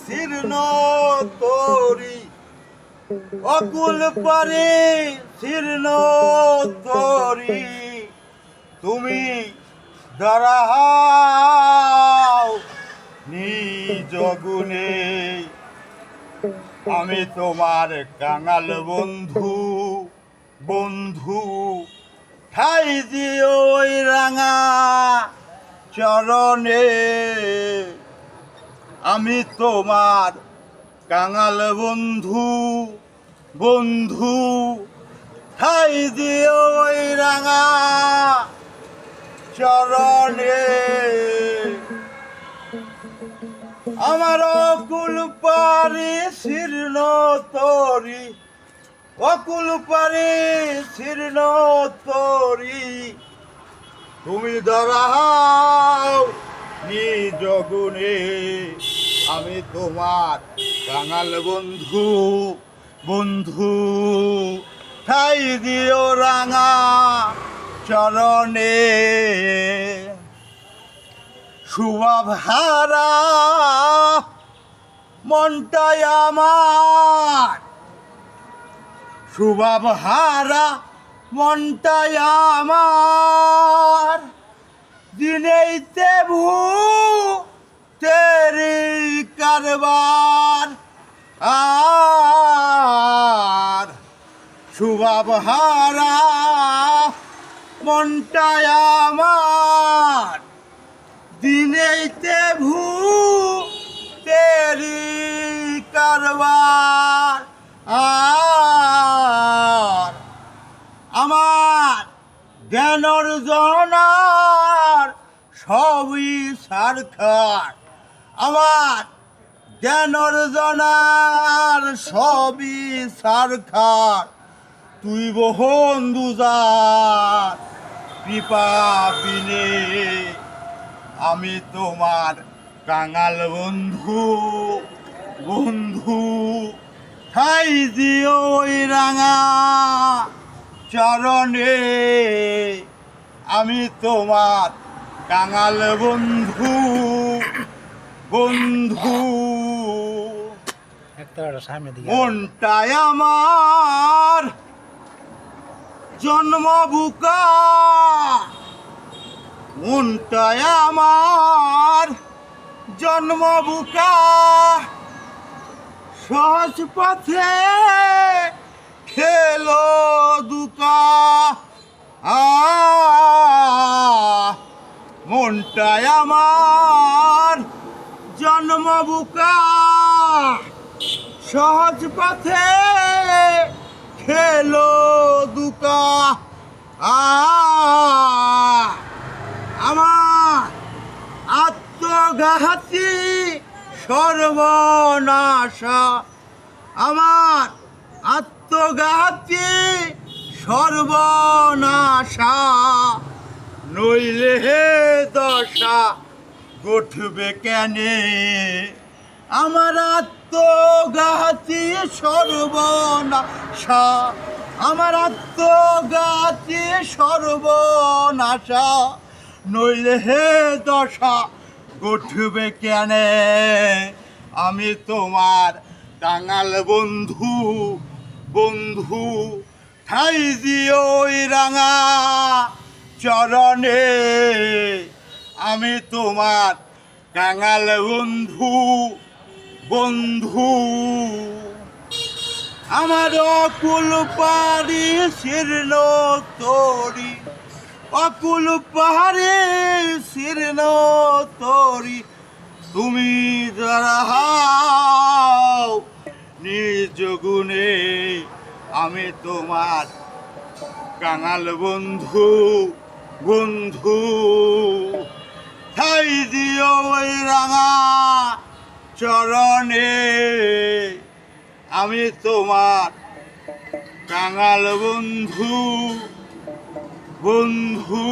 শীর্ণ তরি অকুল পারে শীর্ণ তরি তুমি দাঁড়াও নিজ গুণে। আমি তোমার কাঙাল বন্ধু বন্ধু ঠাই দিও ওই রাঙা চরণে। আমি তোমার কাঙাল বন্ধু বন্ধু ঠাই দিও ওই রাঙা চরণে। আমার অকুল পারি শীর্ণ তরি অকুল পারি শীর্ণ তরি তুমি দাঁড়াও নিজ গুণে। আমি তোমার কাঙাল বন্ধু বন্ধু ঠাই দিও রাঙা চরণে। শুভহারা মনটাই আমার শুভহারা মনটাই আমার দিনেইতে তেরি কারবার আর শুভহারা মনটাই আমার দিনেইতে তেরি কারবার আর আমার জ্ঞান অর্জনার সবই সারখার। আমার জ্ঞান অর্জনার সবই সারখার তুই বন্ধু যার কৃপা বিনে। আমি তোমার কাঙাল বন্ধু বন্ধু ঠাই দিও ওই রাঙা চরণে। আমি তোমার কাঙাল বন্ধু বন্ধু মনটাই আমার জন্ম বুকা মনটাই আমার জন্ম বুকা সহজ পথে খেলো দুকা মনটাই আমার জন্ম বুকা সহজ পথে খেলো দুকা আমার আত্মঘাতী সর্বনাশা আমার আত্মঘাতী সর্বনাশা নইলে হে দশা গঠবে কেনে। আমার আত্মঘাতী সর্বনাশা আমার আত্মঘাতী সর্বনাশা নইলে হে দশা গঠবে কেনে। আমি তোমার কাঙাল বন্ধু বন্ধু ঠাই দিও ওই রাঙা চরণে। আমি তোমার কাঙাল বন্ধু বন্ধু আমার অকুল পারি শীর্ণ তরি অকুল পাহাড়ে শীর্ণ তরি তুমি দাঁড়াও নিজ গুণে। আমি তোমার কাঙাল বন্ধু বন্ধু ঠাই দিও ওই রাঙা চরণে। আমি তোমার কাঙাল বন্ধু বন্ধু।